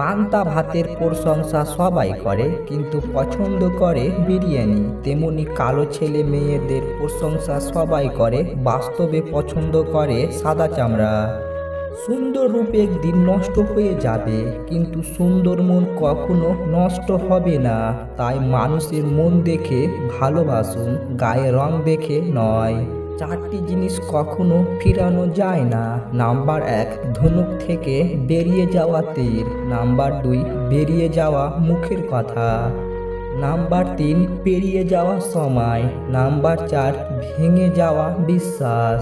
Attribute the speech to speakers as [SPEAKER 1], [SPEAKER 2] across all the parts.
[SPEAKER 1] পান্তা ভাতের প্রশংসা সবাই করে, কিন্তু পছন্দ করে বিরিয়ানি। তেমনি কালো ছেলে মেয়েদের প্রশংসা সবাই করে, বাস্তবে পছন্দ করে সাদা চামড়া। সুন্দর রূপ একদিন নষ্ট হয়ে যাবে, কিন্তু সুন্দর মন কখনো নষ্ট হবে না। তাই মানুষের মন দেখে ভালোবাসুন, গায়ে রং দেখে নয়। চারটি জিনিস কখনো ফিরানো যায় না। নাম্বার 1, ধনুক থেকে বেরিয়ে যাওয়া তীর। নাম্বার 2, বেরিয়ে যাওয়া মুখের কথা। নাম্বার 3, পেরিয়ে যাওয়া সময়। নাম্বার 4, ভেঙে যাওয়া বিশ্বাস।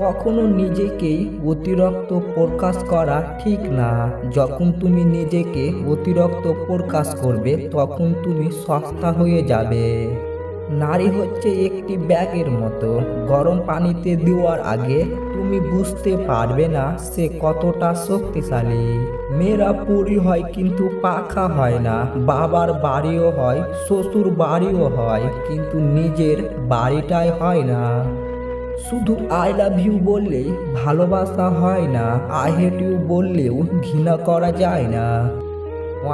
[SPEAKER 1] কখনো নিজেকেই অতিরিক্ত প্রকাশ করা ঠিক না। যখন তুমি নিজেকে অতিরিক্ত প্রকাশ করবে, তখন তুমি সস্তা হয়ে যাবে। নারী হচ্ছে একটি ব্যাগের মতো, গরম পানিতে দেওয়ার আগে তুমি বুঝতে পারবে না সে কতটা শক্তিশালী। মেয়েরা পরী হয় কিন্তু পাখা হয় না। বাবার বাড়িও হয়, শ্বশুর বাড়িও হয়, কিন্তু নিজের বাড়িটাই হয় না। শুধু আই লাভ ইউ বললেই ভালোবাসা হয় না, আই হেট ইউ বললেও ঘৃণা করা যায় না।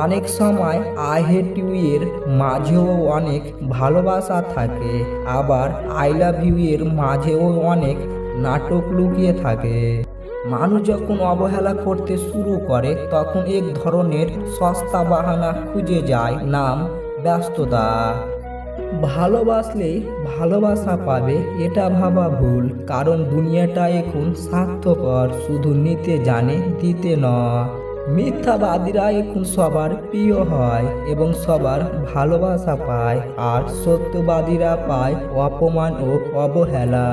[SPEAKER 1] অনেক সময় আই হেট ইউ এর মাঝেও অনেক ভালোবাসা থাকে, আবার আই লাভ ইউ এর মাঝেও অনেক নাটক লুকিয়ে থাকে। মানুষ যখন অবহেলা করতে শুরু করে, তখন এক ধরনের সস্তা বাহানা খুঁজে যায়, নাম ব্যস্ততা। ভালোবাসলেই ভালোবাসা পাবে এটা ভাবা ভুল, কারণ দুনিয়াটা এখন স্বার্থপর, শুধু নিতে জানে, দিতে নয়। মিথ্যাবাদীরা এখন সবার প্রিয় হয় এবং সবার ভালোবাসা পায়, আর সত্যবাদীরা পায় অপমান ও অবহেলা।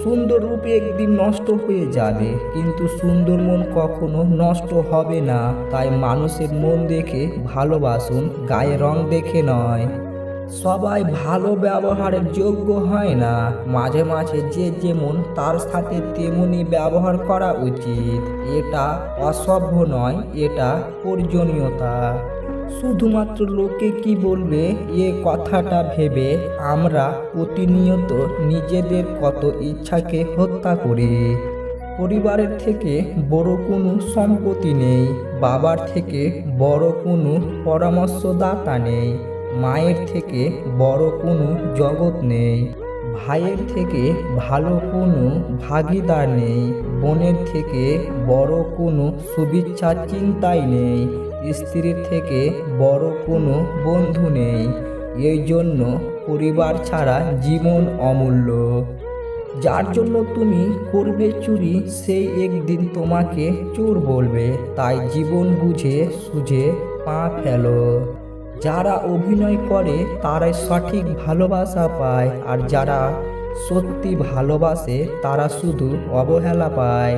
[SPEAKER 1] সুন্দর রূপ একদিন নষ্ট হয়ে যাবে, কিন্তু সুন্দর মন কখনো নষ্ট হবে না। তাই মানুষের মন দেখে ভালোবাসুন, গায়ে রং দেখে নয়। সবাই ভালো ব্যবহারের যোগ্য হয় না। মাঝে মাঝে যে যেমন তার সাথে তেমনি ব্যবহার করা উচিত। এটা অসভ্য নয়, এটা প্রয়োজনীয়তা। শুধুমাত্র লোকে কি বলবে এ কথাটা ভেবে আমরা প্রতিনিয়ত নিজেদের কত ইচ্ছাকে হত্যা করি। পরিবারের থেকে বড় কোনো সম্পত্তি নেই, বাবার থেকে বড় কোনো পরামর্শদাতা নেই, মায়ের থেকে বড় কোনো জগৎ নেই, ভাইয়ের থেকে ভালো কোনো ভাগিদার নেই, বোনের থেকে বড় কোনো শুভেচ্ছার চিন্তাই নেই, স্ত্রীর থেকে বড় কোনো বন্ধু নেই। এই জন্য পরিবার ছাড়া জীবন অমূল্য। যার জন্য তুমি করবে চুরি, সেই একদিন তোমাকে চোর বলবে। তাই জীবন বুঝে সুঝে পা ফেলো। যারা অভিনয় করে তারাই সঠিক ভালোবাসা পায়, আর যারা সত্যি ভালোবাসে তারা শুধু অবহেলা পায়।